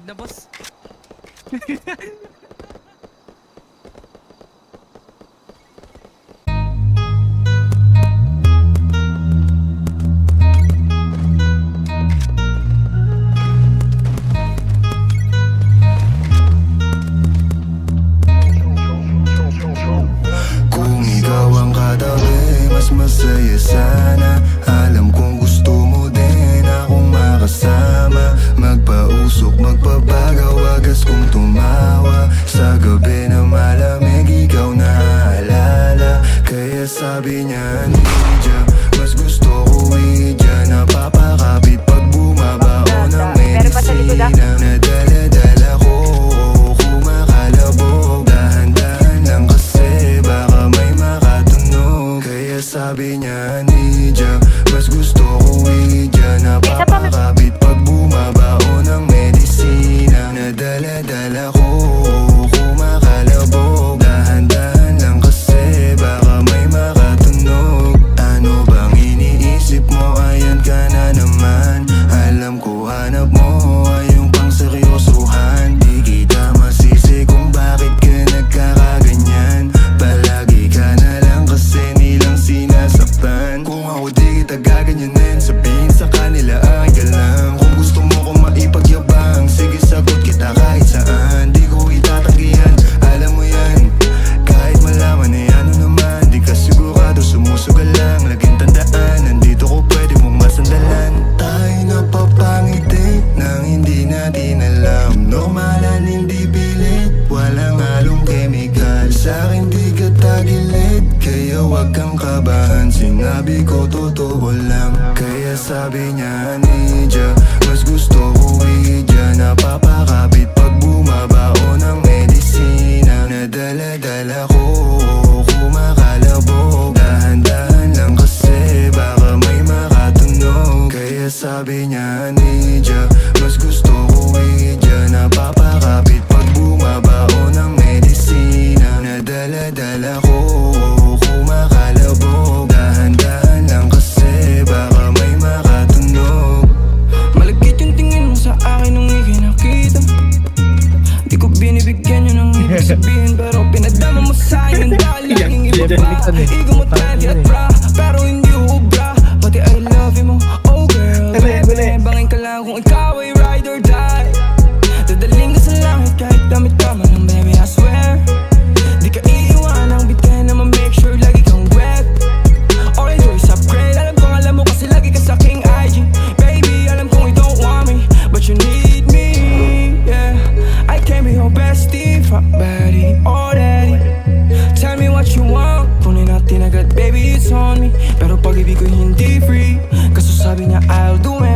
Wag na, boss. Kung ikaw ang katabi, mas masaya sana. Alam kong gusto mo din akong makasama. Magpausok, magpabagaw, wagas kong tumawa. Sa gabi na malamig, ikaw naaalala. Kaya sabi niya, Nidja, mas gusto ko idya. Napapakapit pag bumabao ng medisina. Nadala-dala ko, kumakalabog. Dahan-dahan lang kasi baka may makatunog. Kaya sabi niya, Nidja, mas gusto ko idya. Napapakapit pag bumabao ng medisina. Nadala-dala ko, kumakalabog. Dahan-dahan lang kasi baka may makatunog. Ano bang iniisip mo? Ayan ka na naman. Alam ko hanap mo ay yung pang seryosohan. Di kita masisi kung bakit ka nagkakaganyan. Palagi ka na lang kasi nilang sinasaktan. Kung ako di kita gaganyanin, sabihin sa kanila akin ka lang. Kung gusto mo kong maipagyabang, sige sagot kita kahit saan. Di ko itatanggihan, alam mo yan. Kahit malaman ay ano naman, di ka sigurado, sumusugal lang. Laging tandaan, nandito ko pwede mong masandalan. Tayo napapangiti nang hindi natin alam. Normalan, hindi pilit, walang halong chemical. Sa'kin di ka tagilid, kaya wag kang kabahan. Sinabi ko totoo lang. Kaya sabi niya, Nidja, mas gusto ko idya. Napapakapit pag bumabao ng medisina. Nadala-dala ko, kumakalabog. Dahan-dahan lang kasi baka may makatunog. Kaya sabi niya, Nidja, mas gusto ko idya. Napapakapit pag bumabao ng medisina. Nadala-dala ko, kumakalabog. Dahan-dahan lang kasi baka may makatunog. Malagkit yung tingin mo sa akin nung ikinakita. Di ko binibigyan yun ng ibig sabihin, pero pinadama mo sa'kin ng dahil laging iba pa. Igo mo tanti at bra, pero hindi ubra. Pati I love you mo, oh girl. Bangin ka lang kung ikaw ay ride or die. Dadaling ka sa langit kahit damit ka man ng baby, I swear. Di ka iiwanang bitin na ma-make sure lagi kang wet. Okay, choice upgrade, alam kong alam mo kasi lagi ka sa king IG. Baby, alam kong you don't want me, but you need me, yeah. I can be your bestie, fuck baddie, or daddy. Tell me what you want, kunin natin agad, baby, it's on me. Pero pag-ibig ko hindi free, kaso sabi niya I'll do it.